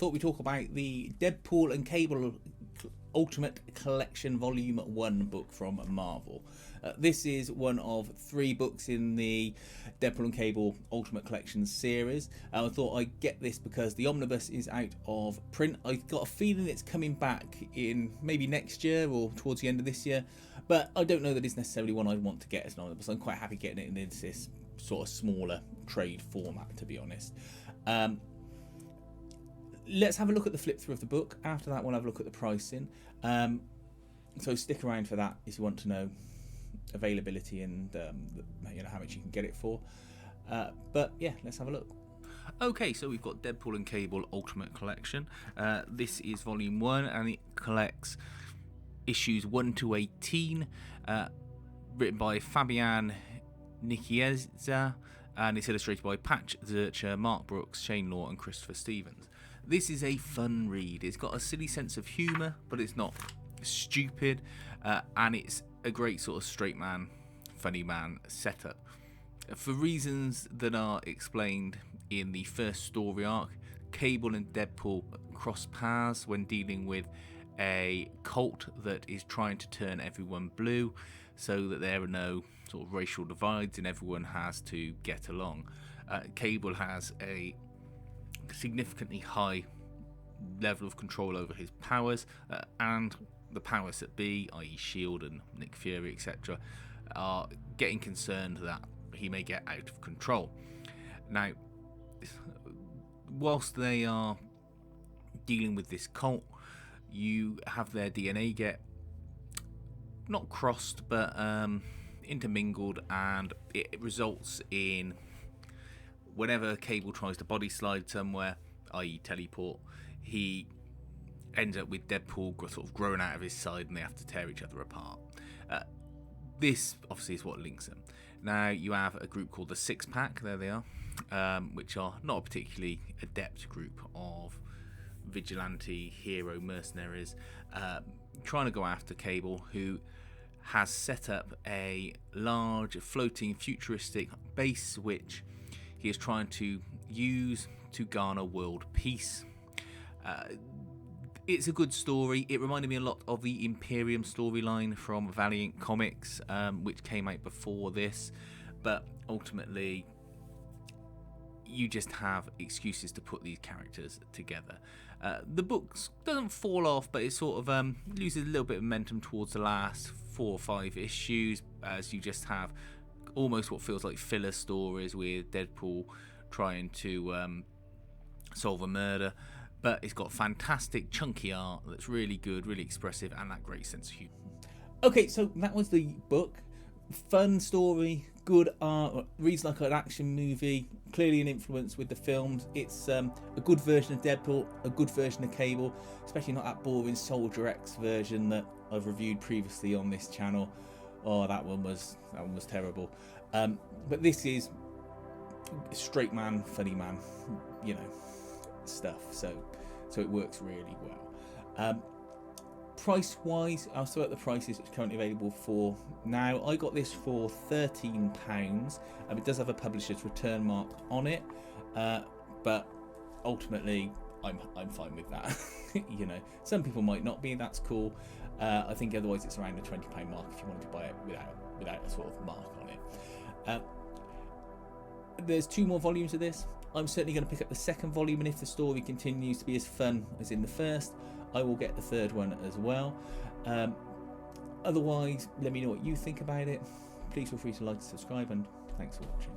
thought we'd talk about the Deadpool and Cable Ultimate Collection Volume 1 book from Marvel. This is one of 3 books in the Deadpool and Cable Ultimate Collection series. I thought I'd get this because the omnibus is out of print. I've got a feeling it's coming back in maybe next year or towards the end of this year, but I don't know that it's necessarily one I'd want to get as an omnibus. I'm quite happy getting it in this sort of smaller trade format, to be honest. Let's have a look at the flip through of the book. After that, we'll have a look at the pricing. So stick around for that if you want to know availability and how much you can get it for. But yeah, let's have a look. Okay, so we've got Deadpool and Cable Ultimate Collection. This is volume 1, and it collects issues 1 to 18, written by Fabian Nicieza, and it's illustrated by Patch Zurcher, Mark Brooks, Shane Law and Christopher Stevens. This is a fun read. It's got a silly sense of humour, but it's not stupid, and it's a great sort of straight man, funny man setup. For reasons that are explained in the first story arc, Cable and Deadpool cross paths when dealing with a cult that is trying to turn everyone blue so that there are no sort of racial divides and everyone has to get along. Cable has a significantly high level of control over his powers, and the powers that be, i.e. S.H.I.E.L.D. and Nick Fury, etc., are getting concerned that he may get out of control. Now, whilst they are dealing with this cult, you have their DNA get not crossed but intermingled, and it results in whenever Cable tries to body slide somewhere, i.e. teleport, he ends up with Deadpool sort of growing out of his side and they have to tear each other apart. This obviously is what links them. Now you have a group called the Six Pack, there they are, which are not a particularly adept group of vigilante hero mercenaries trying to go after Cable, who has set up a large floating futuristic base which he is trying to use to garner world peace. It's a good story. It reminded me a lot of the Imperium storyline from Valiant Comics, which came out before this, but ultimately you just have excuses to put these characters together. The book doesn't fall off, but it sort of loses a little bit of momentum towards the last 4 or 5 issues, as you just have almost what feels like filler stories with Deadpool trying to solve a murder. But it's got fantastic chunky art that's really good, really expressive, and that great sense of humour. Okay, so that was the book. Fun story, good art, reads like an action movie, clearly an influence with the films. It's a good version of Deadpool, a good version of Cable, especially not that boring Soldier X version that I've reviewed previously on this channel. Oh, that one was terrible. But this is straight man, funny man, stuff. So it works really well. Price wise, I'll throw out the prices it's currently available for now. I got this for £13. It does have a publisher's return mark on it, but ultimately I'm fine with that. Some people might not be. That's cool. I think otherwise it's around the £20 mark if you wanted to buy it without a sort of mark on it. There's 2 more volumes of this. I'm certainly going to pick up the second volume, and if the story continues to be as fun as in the first, I will get the third one as well. Otherwise, let me know what you think about it. Please feel free to like and subscribe, and thanks for watching.